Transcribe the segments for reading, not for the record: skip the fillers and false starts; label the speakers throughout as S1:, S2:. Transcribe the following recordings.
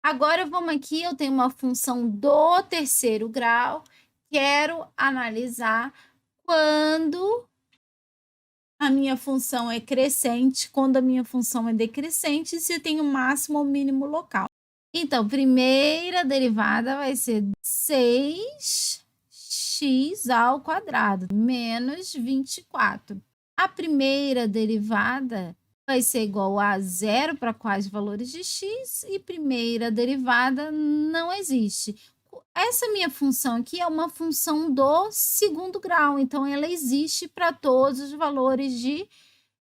S1: Agora vamos aqui, eu tenho uma função do terceiro grau, quero analisar quando a minha função é crescente, quando a minha função é decrescente e se eu tenho máximo ou mínimo local. Então, primeira derivada vai ser 6x ao quadrado menos 24. A primeira derivada vai ser igual a zero para quais valores de x e primeira derivada não existe. Essa minha função aqui é uma função do segundo grau, então ela existe para todos os valores de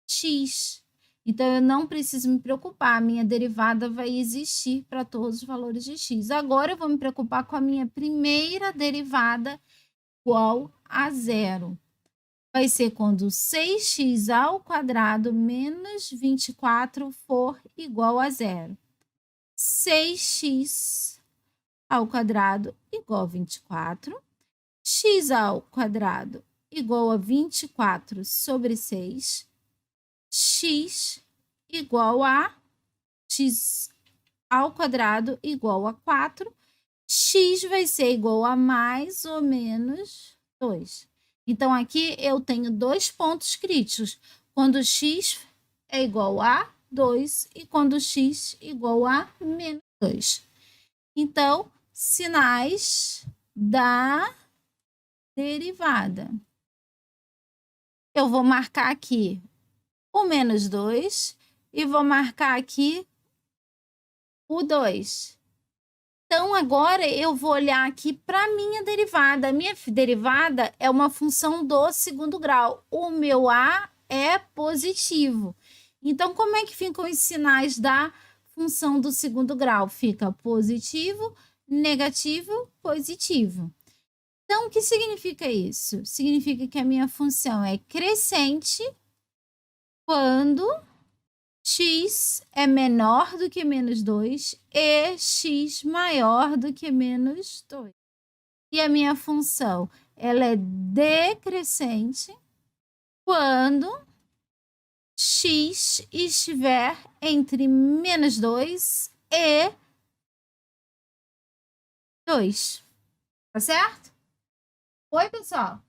S1: x. Então, eu não preciso me preocupar, a minha derivada vai existir para todos os valores de x. Agora, eu vou me preocupar com a minha primeira derivada igual a zero. Vai ser quando 6x ao quadrado menos 24 for igual a zero. 6x ao quadrado igual a 24. X ao quadrado igual a 24 sobre 6. X igual a x ao quadrado igual a 4. X vai ser igual a mais ou menos 2. Então, aqui eu tenho dois pontos críticos. Quando x é igual a 2 e quando x igual a menos 2. Então, sinais da derivada. Eu vou marcar aqui o menos 2 e vou marcar aqui o 2. Então, agora eu vou olhar aqui para a minha derivada. A minha derivada é uma função do segundo grau. O meu A é positivo. Então, como é que ficam os sinais da função do segundo grau? Fica positivo, negativo, positivo. Então, o que significa isso? Significa que a minha função é crescente quando x é menor do que menos 2 e x maior do que menos 2. E a minha função, ela é decrescente quando x estiver entre menos 2 e 2. Tá certo? Oi, pessoal?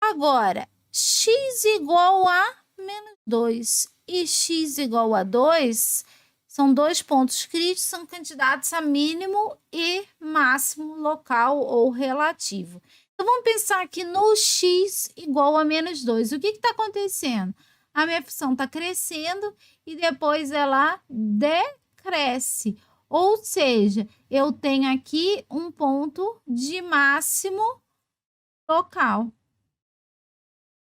S1: Agora, x igual a menos 2 e x igual a 2 são dois pontos críticos, são candidatos a mínimo e máximo local ou relativo. Então, vamos pensar aqui no x igual a menos 2. O que está acontecendo? A minha função está crescendo e depois ela decresce. Ou seja, eu tenho aqui um ponto de máximo local.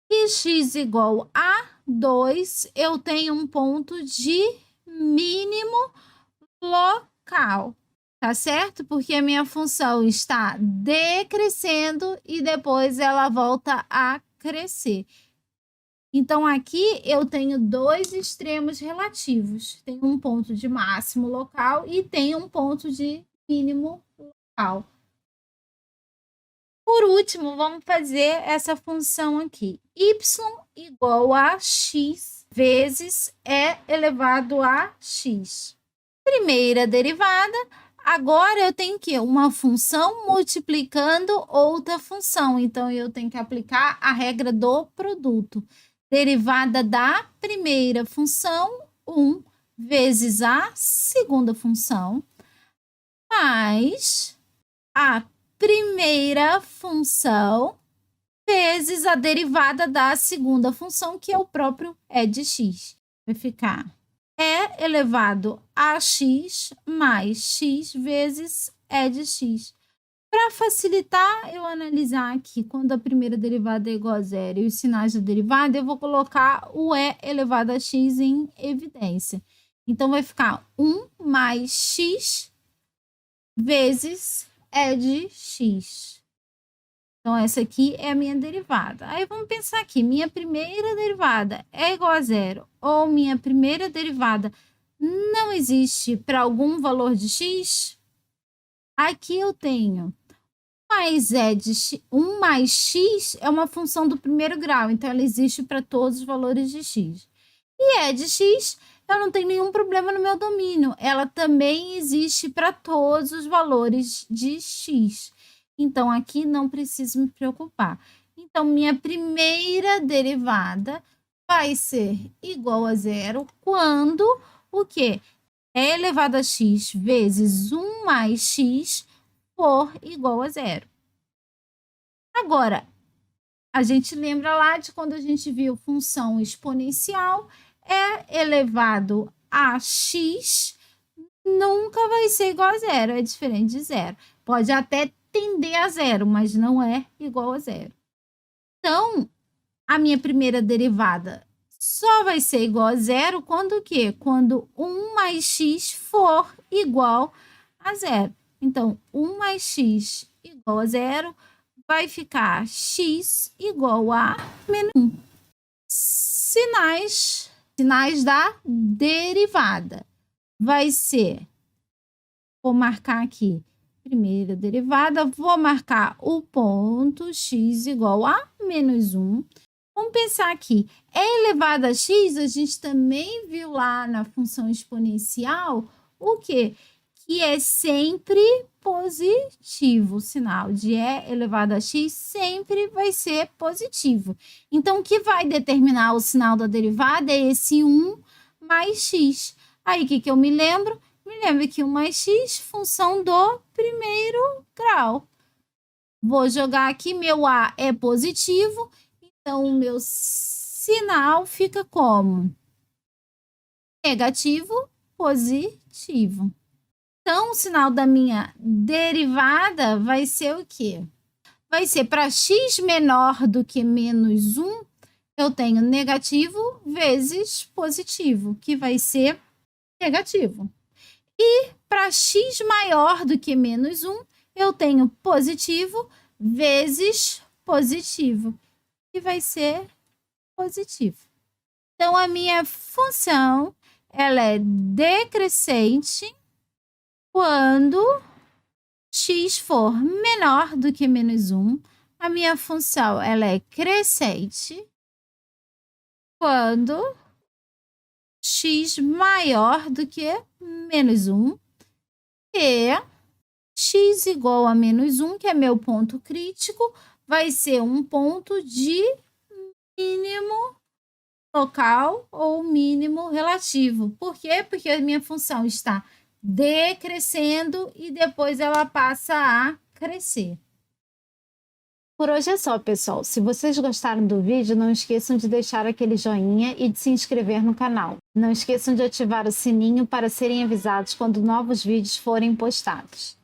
S1: E x igual a 2, eu tenho um ponto de mínimo local, tá certo? Porque a minha função está decrescendo e depois ela volta a crescer. Então, aqui eu tenho dois extremos relativos. Tem um ponto de máximo local e tem um ponto de mínimo local. Por último, vamos fazer essa função aqui. Y igual a x vezes e elevado a x. Primeira derivada, agora eu tenho que uma função multiplicando outra função. Então, eu tenho que aplicar a regra do produto. Derivada da primeira função, 1 vezes a segunda função, mais a primeira função vezes a derivada da segunda função, que é o próprio e de x. Vai ficar e elevado a x mais x vezes e de x. Para facilitar eu analisar aqui, quando a primeira derivada é igual a zero e os sinais da derivada, eu vou colocar o e elevado a x em evidência. Então, vai ficar 1 mais x vezes e de x. Então, essa aqui é a minha derivada. Aí, vamos pensar aqui, minha primeira derivada é igual a zero ou minha primeira derivada não existe para algum valor de x? Aqui eu tenho mais e de x, 1 mais x é uma função do primeiro grau, então ela existe para todos os valores de x. E e de x eu não tenho nenhum problema no meu domínio. Ela também existe para todos os valores de x. Então, aqui não preciso me preocupar. Então, minha primeira derivada vai ser igual a zero quando o quê? É elevado a x vezes 1 mais x for igual a zero. Agora, a gente lembra lá de quando a gente viu função exponencial, é elevado a x, nunca vai ser igual a zero, é diferente de zero. Pode até tender a zero, mas não é igual a zero. Então, a minha primeira derivada só vai ser igual a zero quando o quê? Quando 1 mais x for igual a zero. Então, 1 mais x igual a zero vai ficar x igual a menos 1. Sinais da derivada. Vai ser, vou marcar aqui, primeira derivada, vou marcar o ponto x igual a menos 1. Vamos pensar aqui, é elevado a x, a gente também viu lá na função exponencial, o quê? Que é sempre positivo. O sinal de e elevado a x sempre vai ser positivo. Então, o que vai determinar o sinal da derivada é esse 1 mais x. Aí, o que eu me lembro? Me lembro que 1 mais x, função do primeiro grau. Vou jogar aqui, meu a é positivo, então o meu sinal fica como? Negativo, positivo. Então, o sinal da minha derivada vai ser o quê? Vai ser para x menor do que menos 1, eu tenho negativo vezes positivo, que vai ser negativo. E para x maior do que menos 1, eu tenho positivo vezes positivo, que vai ser positivo. Então, a minha função, ela é decrescente quando x for menor do que menos 1. A minha função, ela é crescente quando x maior do que menos 1. E x igual a menos 1, que é meu ponto crítico, vai ser um ponto de mínimo local ou mínimo relativo. Por quê? Porque a minha função está decrescendo e depois ela passa a crescer. Por hoje é só, pessoal. Se vocês gostaram do vídeo, não esqueçam de deixar aquele joinha e de se inscrever no canal. Não esqueçam de ativar o sininho para serem avisados quando novos vídeos forem postados.